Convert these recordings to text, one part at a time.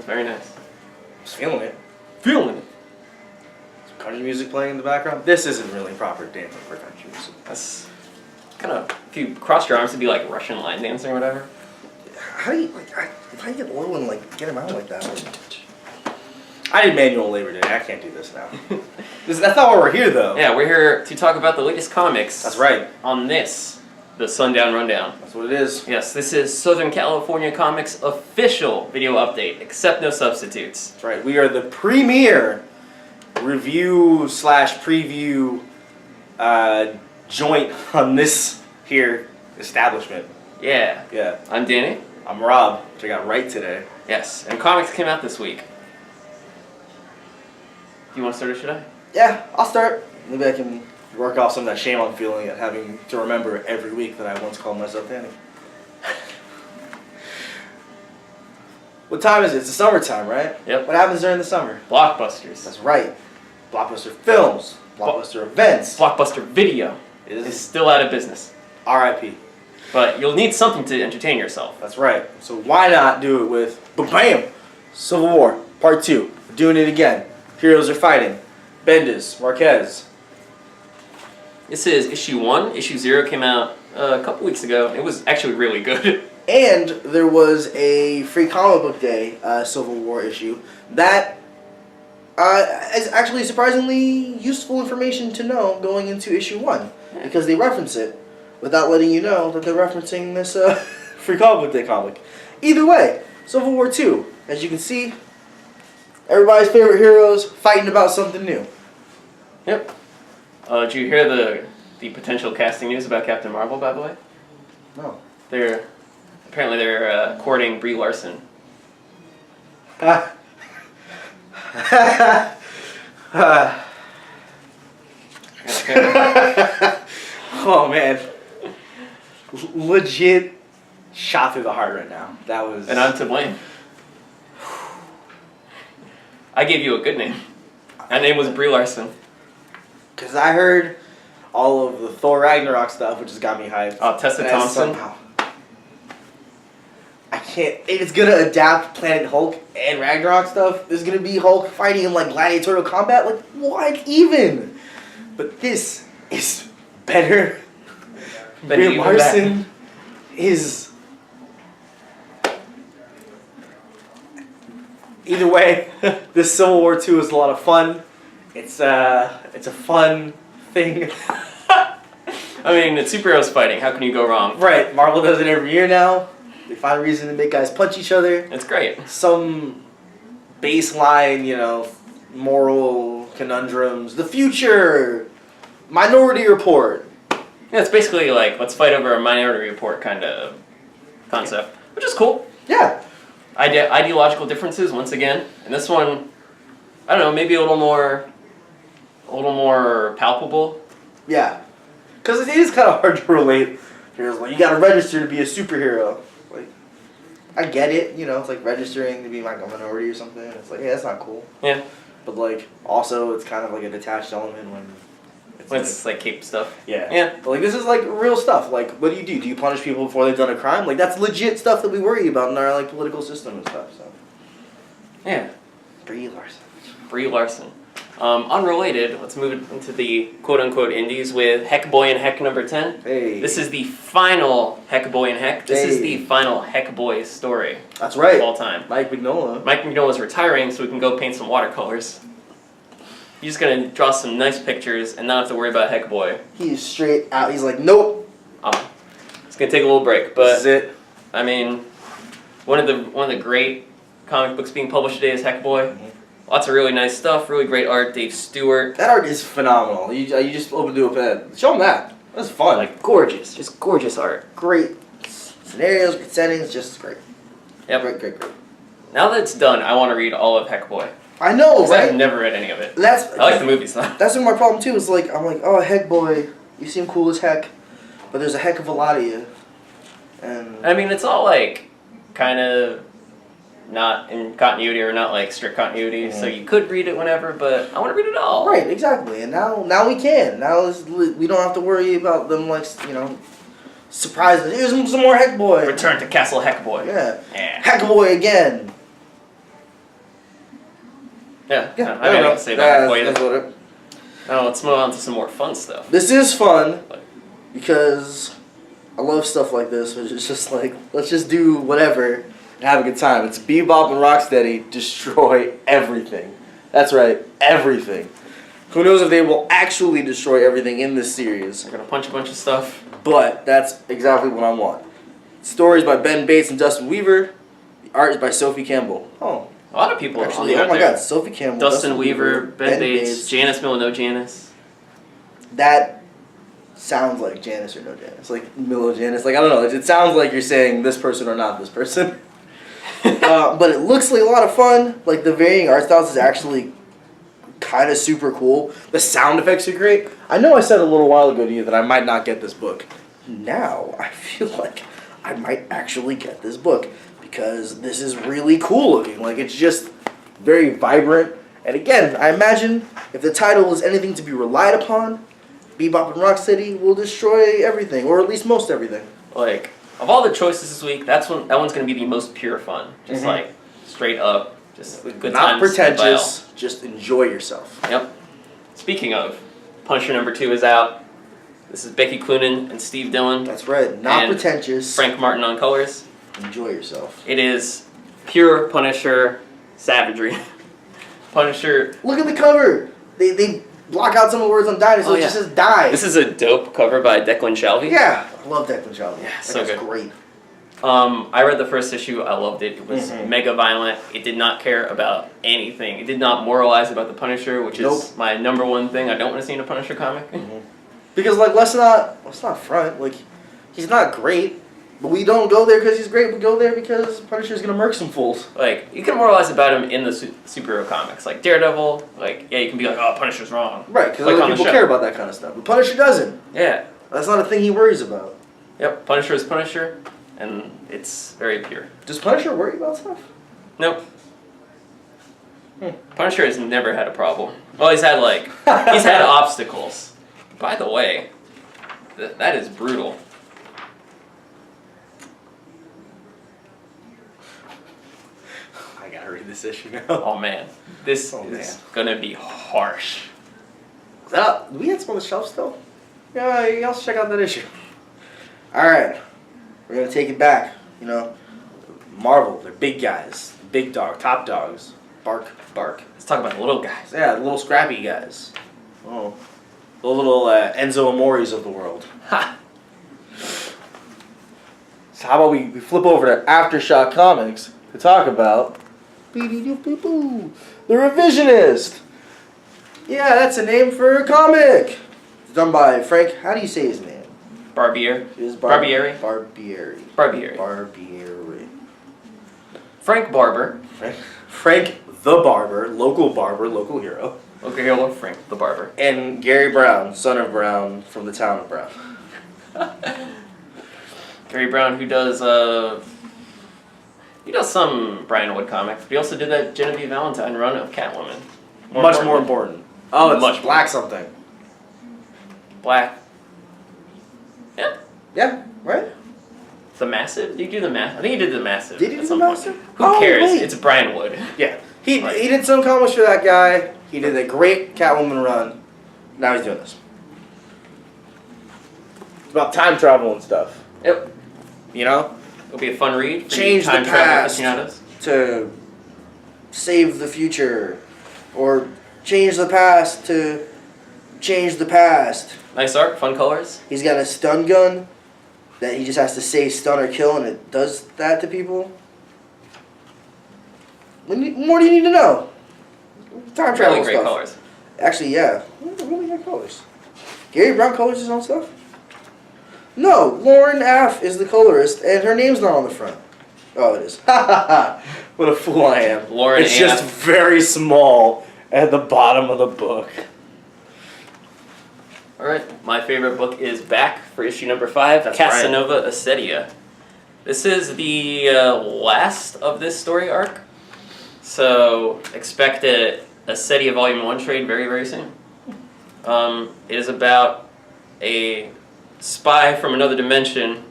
very nice. Just feeling it. Feeling it. Some country music playing in the background. This isn't really proper dancing for country music. That's kind of, if you crossed your arms, it'd be like Russian line dancing or whatever. How do you, how do you get oil and, get them out like that? I did manual labor today. I can't do this now. That's not why we're here, though. Yeah, we're here to talk about the latest comics. That's right. On this, the Sundown Rundown. That's what it is. Yes, this is Southern California Comics' official video update, except no substitutes. That's right. We are the premier review/preview joint on this here establishment. Yeah. Yeah. I'm Danny. I'm Rob, which I got right today. Yes, and comics came out this week. Do you want to start or should I? Yeah, I'll start. Maybe I can work off some of that shame I'm feeling at having to remember every week that I once called myself Danny. What time is it? It's the summertime, right? Yep. What happens during the summer? Blockbusters. That's right. Blockbuster films. Blockbuster events. Blockbuster Video is still out of business. R.I.P. But you'll need something to entertain yourself. That's right. So why not do it with BAM! Civil War Part 2. We're doing it again. Heroes are fighting. Bendis, Marquez. This is issue 1. Issue 0 came out a couple weeks ago. It was actually really good. And there was a free comic book day Civil War issue that is actually surprisingly useful information to know going into issue 1 because they reference it without letting you know that they're referencing this free comic book day comic. Either way, Civil War 2, as you can see, everybody's favorite heroes fighting about something new. Yep. Did you hear the potential casting news about Captain Marvel, by the way? No. Apparently they're courting Brie Larson. Oh man, legit shot through the heart right now. That was. And I'm to blame. I gave you a good name. That name was Brie Larson. Because I heard all of the Thor Ragnarok stuff, which has got me hyped. Oh, Tessa Thompson. Somehow, I can't. If it's gonna adapt Planet Hulk and Ragnarok stuff, there's gonna be Hulk fighting in like gladiatorial combat. Like what even? But this is better. Brie Larson is. Either way, this Civil War 2 is a lot of fun. It's a fun thing. I mean, it's superheroes fighting. How can you go wrong? Right, Marvel does it every year now. They find a reason to make guys punch each other. It's great. Some baseline, moral conundrums. The future, Minority Report. Yeah, it's basically like, let's fight over a Minority Report kind of concept, which is cool. Yeah. Ideological differences, once again. And this one, I don't know, maybe a little more palpable. Yeah. Because it is kind of hard to relate. Here's like, you gotta register to be a superhero. Like, I get it, it's like registering to be like a minority or something. It's like, hey, that's not cool. Yeah. But like, also, it's kind of like a detached element when it's like cape stuff. Yeah. Yeah. But like, this is like real stuff. Like, what do? Do you punish people before they've done a crime? Like, that's legit stuff that we worry about in our like political system and stuff. So. Yeah. Brie Larson. Brie Larson. Unrelated, let's move into the quote-unquote indies with Heckboy and Heck number 10. Hey. This is the final Heckboy and Heck. This is the final Heckboy story. That's right. Of all time. Mike Mignola. Mike Mignola's retiring so we can go paint some watercolors. He's just going to draw some nice pictures and not have to worry about Heckboy. He's straight out. He's like, nope. It's going to take a little break. But this is it. I mean, one of the great comic books being published today is Heckboy. Mm-hmm. Lots of really nice stuff, really great art. Dave Stewart. That art is phenomenal. You just open to it. Show them that. That's fun. Like, gorgeous. Just gorgeous art. Great scenarios, great settings, just great. Yep. Great. Now that it's done, I want to read all of Heckboy. I know, right? I've never read any of it. I like the movies, though. That's my problem, too. Is like, I'm like, oh, Heckboy, you seem cool as heck, but there's a heck of a lot of you. And I mean, it's all, like, kind of not in continuity or not, like, strict continuity, so you could read it whenever, but I want to read it all. Right, exactly. And now we can. Now we don't have to worry about them, like, surprises. Here's some more Heckboy. Return to Castle Heckboy. Yeah. Heckboy again. Yeah. Yeah, I mean, I can say about Heckboy. that's what it. Now let's move on to some more fun stuff. This is fun because I love stuff like this, which is just like, let's just do whatever and have a good time. It's Bebop and Rocksteady destroy everything. That's right, everything. Who knows if they will actually destroy everything in this series? They're gonna punch a bunch of stuff. But that's exactly what I want. Stories by Ben Bates and Dustin Weaver. The art is by Sophie Campbell. Oh. A lot of people Actually, on the oh my art there. god, Sophie Campbell. Dustin Weaver, Ben Bates, Janice Miller, no Janice. That sounds like Janice or no Janice. Like Milo Janice. Like, I don't know. It sounds like you're saying this person or not this person. But it looks like a lot of fun. Like, the varying art styles is actually kind of super cool. The sound effects are great. I know I said a little while ago to you that I might not get this book. Now, I feel like I might actually get this book because this is really cool looking. Like, it's just very vibrant. And again, I imagine if the title is anything to be relied upon, Bebop and Rocksteady will destroy everything, or at least most everything. Like, of all the choices this week, that one's going to be the most pure fun. Just like straight up, just good Not times. pretentious, just enjoy yourself. Yep. Speaking of, Punisher #2 is out. This is Becky Cloonan and Steve Dillon. That's right, not And pretentious. Frank Martin on colors. Enjoy yourself. It is pure Punisher savagery. Punisher. Look at the cover. They block out some of the words on die, so it just says die. This is a dope cover by Declan Shalvey. Yeah, I love Declan Shalvey. Yeah, That so guy's good. great. I read the first issue. I loved it. It was mega violent. It did not care about anything. It did not moralize about the Punisher, which is my #1 thing I don't want to see in a Punisher comic. Because, like, let's not front. Like, he's not great, but we don't go there because he's great. We go there because Punisher's gonna murk some fools. Like, you can moralize about him in the superhero comics, like Daredevil. Like, yeah, you can be like, oh, Punisher's wrong. Right, because Like other on the people show. care about that kind of stuff. But Punisher doesn't. Yeah. That's not a thing he worries about. Yep. Punisher is Punisher, and it's very pure. Does Punisher worry about stuff? Nope. Punisher has never had a problem. Well, he's had he's had obstacles. By the way, that is brutal. I gotta read this issue now. Oh man, this is gonna be harsh. Do we have some on the shelf still? Yeah, you guys check out that issue. Alright. We're gonna take it back. You know, Marvel, they're big guys. Big dog, top dogs. Bark, bark. Let's talk about the little guys. Yeah, the little scrappy guys. Oh. The little Enzo Amoris of the world. Ha! So how about we flip over to Aftershock Comics to talk about The Revisionist. Yeah, that's a name for a comic. It's done by Frank. How do you say his name? Barbieri. It is Barbieri. Barbieri. Barbieri. Barbieri. Frank Barber. Frank the Barber, local hero. Local hero Frank the Barber. And Gary Brown, son of Brown from the town of Brown. Gary Brown, who does some Brian Wood comics, but he also did that Genevieve Valentine run of Catwoman. Much more important. Oh, it's Much Black something. Black. Yeah. Yeah, right? The Massive? Did you do the Massive? I think he did the Massive. Did he at do some the point. Massive? Who Oh, cares? wait. It's Brian Wood. Yeah. He did some comics for that guy. He did a great Catwoman run. Now he's doing this. It's about time travel and stuff. Yep. You know? It'll be a fun read for Change you time the travel past. aficionados. To save the future. Or change the past to change the past. Nice art, fun colors. He's got a stun gun that he just has to say stun or kill and it does that to people. What more do you need to know? Time travel Really great stuff. colors. Actually, yeah. Really good colors. Gary Brown colors his own stuff? No, Lauren Aff is the colorist, and her name's not on the front. Oh, it is. Ha ha ha. What a fool I am. Lauren It's Aff. just very small at the bottom of the book. Alright, my favorite book is back for issue number 5, That's Casanova Acedia. This is the last of this story arc, so expect a Acedia Volume 1 trade very, very soon. It is about a spy from another dimension,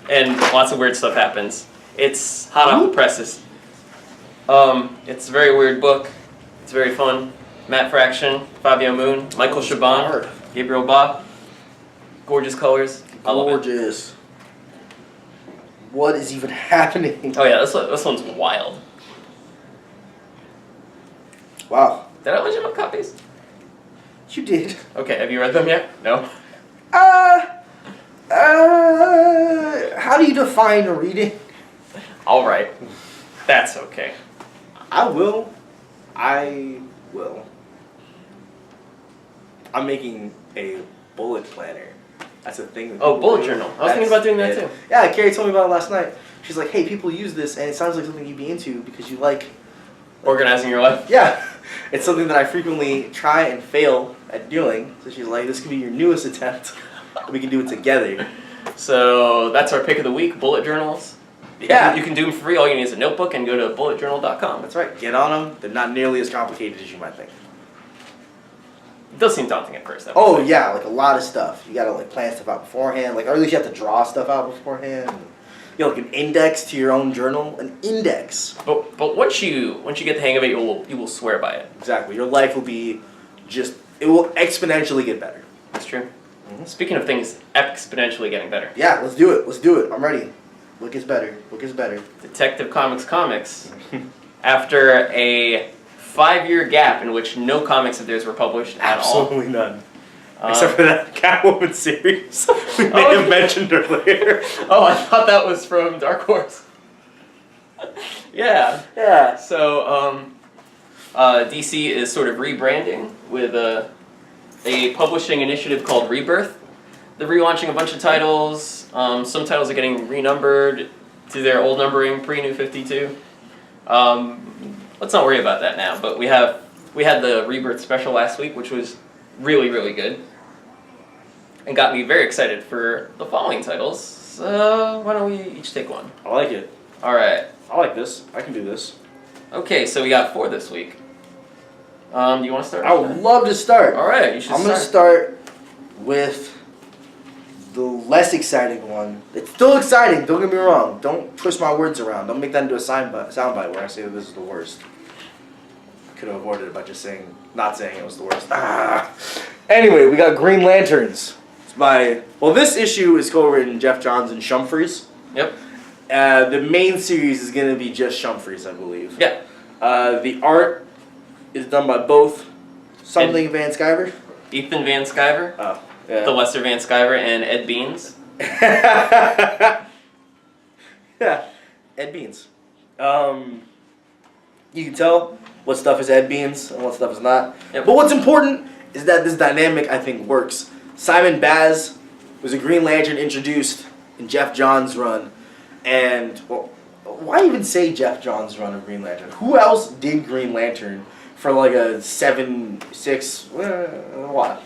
and lots of weird stuff happens. It's hot off the presses. It's a very weird book. It's very fun. Matt Fraction, Fabio Moon, Michael Chabon, Gabriel Ba. Gorgeous colors. I love it. Gorgeous. What is even happening? Oh yeah, this one's wild. Wow. Did I let you have copies? You did. Okay, have you read them yet? No? How do you define reading? Alright. That's okay. I will. I'm making a bullet planner. That's a thing. Oh, bullet journal. I was thinking about doing that too. Yeah, Carrie told me about it last night. She's like, hey, people use this, and it sounds like something you'd be into because you like... Organizing your life? Yeah. It's something that I frequently try and fail at doing. So she's like, this could be your newest attempt. We can do it together. So that's our pick of the week, bullet journals. Yeah. You can do them free. All you need is a notebook and go to bulletjournal.com. That's right. Get on them. They're not nearly as complicated as you might think. It does seem daunting at first. Oh, yeah. Like a lot of stuff. You got to like plan stuff out beforehand. Like, or at least you have to draw stuff out beforehand. You know, like an index to your own journal. An index. But once you get the hang of it, you will swear by it. Exactly. Your life will be just... It will exponentially get better. That's true. Mm-hmm. Speaking of things exponentially getting better. Yeah, let's do it. Let's do it. I'm ready. What gets better? What gets better? Detective Comics. After a 5-year gap in which no comics of theirs were published at all. Absolutely none. Except for that Catwoman series we may have mentioned earlier. Oh, I thought that was from Dark Horse. Yeah. Yeah. So, DC is sort of rebranding with a publishing initiative called Rebirth. They're relaunching a bunch of titles. Some titles are getting renumbered to their old numbering, pre-New 52. Let's not worry about that now, but we had the Rebirth special last week, which was really, really good. And got me very excited for the following titles. So why don't we each take one? I like it. Alright. I like this. I can do this. Okay, so we got 4 this week. Do you want to start? I would love to start. Alright, you should I'm going to start with the less exciting one. It's still exciting, don't get me wrong. Don't twist my words around. Don't make that into a soundbite where I say that this is the worst. Could have avoided it by just not saying it was the worst. Anyway, we got Green Lanterns. It's by, this issue is co-written Jeff Johns and Shumfries. Yep. The main series is going to be just Shumfries, I believe. Yeah. The art is done by both something Van Sciver. Ethan Van Sciver. Oh, yeah. The Lester Van Sciver and Ed Beans. Yeah, Ed Beans. You can tell what stuff is Ed Beans and what stuff is not. Yep. But what's important is that this dynamic, I think, works. Simon Baz was a Green Lantern introduced in Jeff Johns' run. And, well, why even say Jeff Johns' run of Green Lantern? Who else did Green Lantern for like a 7-6, a while?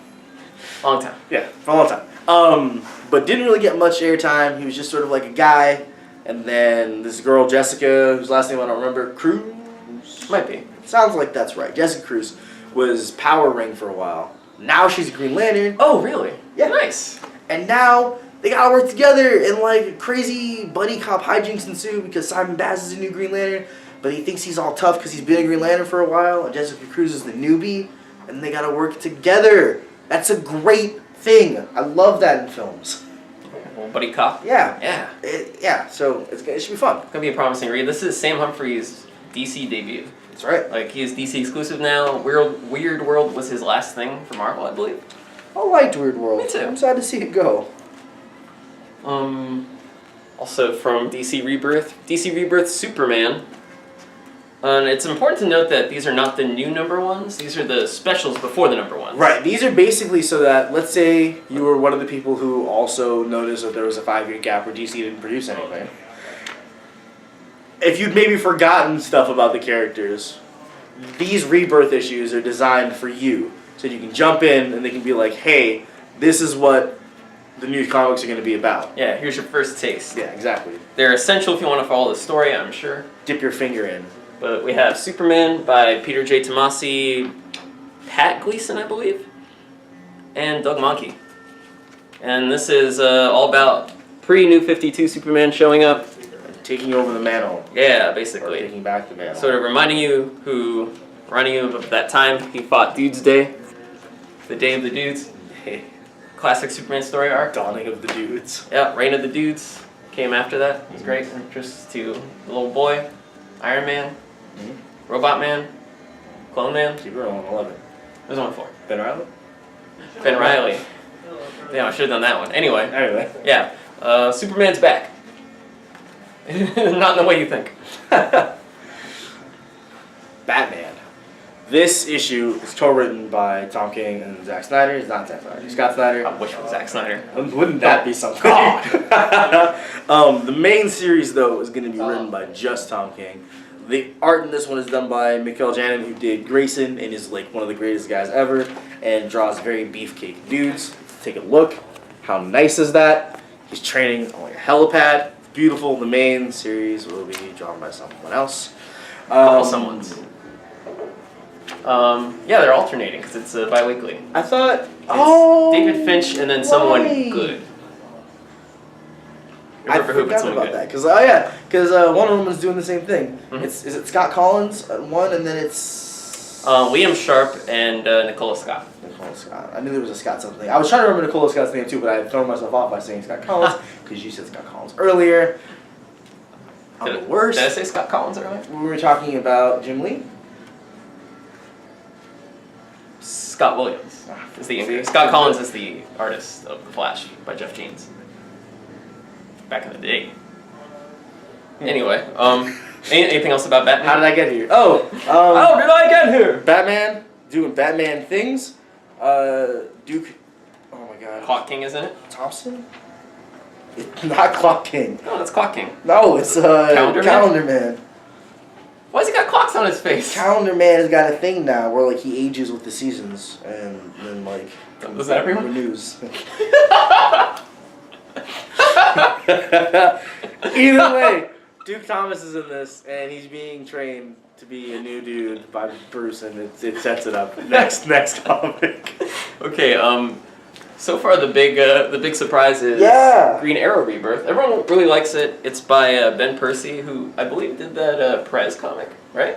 Long time. Yeah, for a long time. But didn't really get much airtime. He was just sort of like a guy. And then this girl, Jessica, whose last name I don't remember, Cruz? Might be. Sounds like that's right. Jessica Cruz was Power Ring for a while. Now she's a Green Lantern. Oh, really? Yeah. Nice. And now they gotta work together and like crazy buddy cop hijinks ensue because Simon Baz is a new Green Lantern, but he thinks he's all tough because he's been a Green Lantern for a while, and Jessica Cruz is the newbie, and they gotta work together. That's a great thing. I love that in films. Well, buddy cop. Yeah. Yeah. So it should be fun. Gonna be a promising read. This is Sam Humphrey's DC debut. That's right. Like, he is DC exclusive now. Weird World was his last thing for Marvel, I believe. I liked Weird World. Me too. I'm sad to see it go. Also from DC Rebirth Superman. And it's important to note that these are not the new number ones. These are the specials before the number ones. Right. These are basically so that, let's say you were one of the people who also noticed that there was a 5-year gap where DC didn't produce anything. If you'd maybe forgotten stuff about the characters, these Rebirth issues are designed for you. So you can jump in and they can be like, hey, this is what the new comics are going to be about. Yeah, here's your first taste. Yeah, exactly. They're essential if you want to follow the story, I'm sure. Dip your finger in. But we have Superman by Peter J. Tomasi, Pat Gleason, I believe, and Doug Mahnke. And this is all about pre-New 52 Superman showing up taking over the mantle. Yeah, Or basically. taking back the mantle. Sort of reminding you of that time he fought Dudes Day, the Day of the Dudes, classic Superman story arc. Dawning of the Dudes. Yeah, Reign of the Dudes came after that. It was great. Introduced to the little boy, Iron Man, Robot Man, Clone Man. Keep it rolling, 11. There's only 4. Ben Riley? Ben Riley. Damn, I should have done that one. Anyway, Anyway. yeah, Superman's back. Not in the way you think. Batman. This issue is co-written by Tom King and Zack Snyder. It's not Zack Snyder. Scott Snyder. I wish it was Zack Snyder. Wouldn't that be something? God. The main series, though, is going to be written by just Tom King. The art in this one is done by Mikhail Janin, who did Grayson and is like one of the greatest guys ever, and draws very beefcake dudes. Take a look. How nice is that? He's training on like a helipad. It's beautiful. The main series will be drawn by someone else. Couple someone's. Yeah, they're alternating because it's bi-weekly. I thought. It's David Finch and then someone right. good. I Remember who, but forgot someone about good. that because Wonder Woman's doing the same thing. Mhm. Is it Scott Collins at one, and then it's Liam Sharp and Nicola Scott. Nicola Scott. I knew there was a Scott something. I was trying to remember Nicola Scott's name too, but I had thrown myself off by saying Scott Collins because you said Scott Collins earlier. I'm the worst. Did I say Scott Collins earlier? We were talking about Jim Lee. Scott Williams is the inker. See? Scott Collins is the artist of The Flash by Jeff Jeans. Back in the day. Anyway, anything else about Batman? How did I get here? Oh, How did I get here? Batman doing Batman things. Duke. Oh my God. Clock King is in it? Thompson? It's not Clock King. No, that's Clock King. No, it's Calendar Calendar Man. Why's he got clocks on his face? Calendar Man has got a thing now where like he ages with the seasons and then like Was that everyone? renews. Either way, Duke Thomas is in this, and he's being trained to be a new dude by Bruce, and it sets it up. Next comic. Okay, so far the big surprise is Yeah. Green Arrow Rebirth. Everyone really likes it. It's by Ben Percy, who I believe did that Prez comic, right?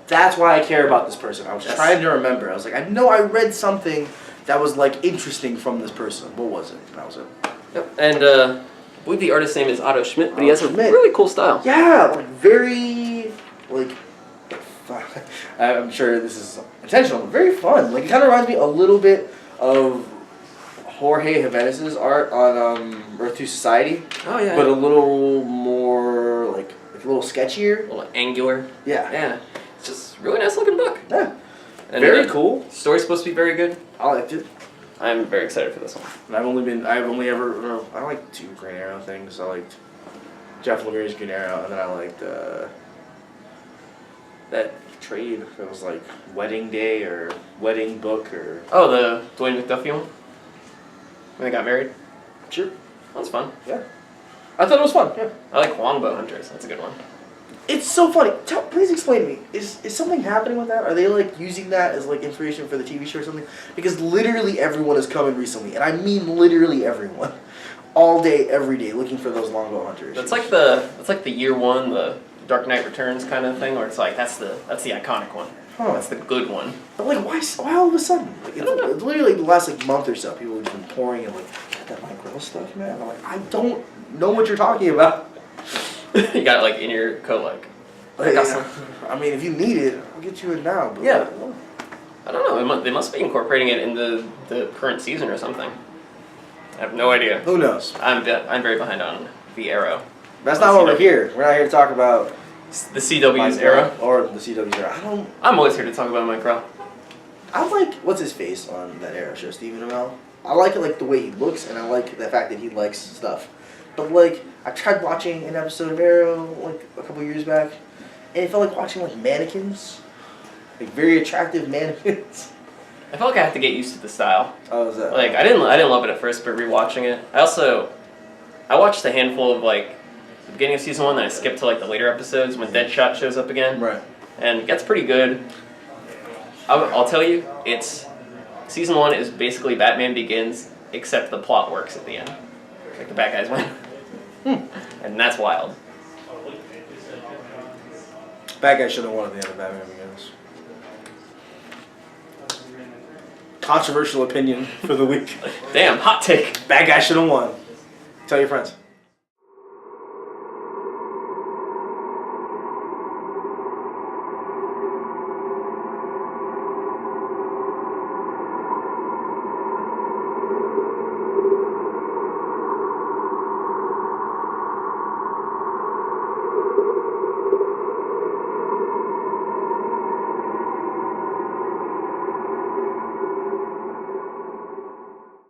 That's why I care about this person. I was Yes. trying to remember. I was like, I know I read something that was like interesting from this person. What was it? That was it. Yep. And I believe the artist's name is Otto Schmidt, but he has a Schmidt. really cool style. Yeah, like very like. I'm sure this is intentional, but very fun. Like it kind of reminds me a little bit of Jorge Jimenez's art on Earth 2 Society, Oh yeah. but a little more like a little sketchier. a little angular. Yeah. Yeah. It's just a really nice looking book. Yeah. And Very cool. Story's supposed to be very good. I liked it. I'm very excited for this one. And I liked 2 Green Arrow things. I liked Jeff Lemire's Green Arrow, and then I liked that trade that was like Wedding Day or Wedding Book or. Oh, the Dwayne McDuffie one? When they got married? Sure. That was fun. Yeah. I thought it was fun. Yeah. I like Longbow Hunters. That's a good one. It's so funny. Please explain to me. Is something happening with that? Are they like using that as like inspiration for the TV show or something? Because literally everyone has come in recently, and I mean literally everyone, all day, every day, looking for those Longbow Hunters. That's like the year one, the Dark Knight Returns kind of thing, where it's like that's the iconic one. Huh. That's the good one. But like, why all of a sudden? Like, it's literally like the last like month or so, people have just been pouring in like that Mike Grell stuff, man. I'm like, I don't know what you're talking about. You got it like in your coat, like. I got some. I mean, if you need it, I'll get you it now. But Yeah. I don't know. They must be incorporating it in the current season or something. I have no idea. Who knows? I'm very behind on the Arrow. That's not why we're here. We're not here to talk about The CW's Mike era. Grell or the CW's era. I'm always here to talk about Mike Grell. I like what's his face on that Arrow show, Stephen Amell. I like it like the way he looks, and I like the fact that he likes stuff. But like, I tried watching an episode of Arrow like a couple years back, and it felt like watching like mannequins, like very attractive mannequins. I felt like I had to get used to the style. Oh, is that Like I didn't love it at first, but rewatching it, I watched a handful of like the beginning of season 1, then I skipped to like the later episodes when Deadshot shows up again, right? and it gets pretty good. I'll tell you, season 1 is basically Batman Begins, except the plot works at the end. Like the bad guys win. and that's wild. Bad guy should have won at the end of Batman Begins. Controversial opinion for the week. Damn, hot take. Bad guy should have won. Tell your friends.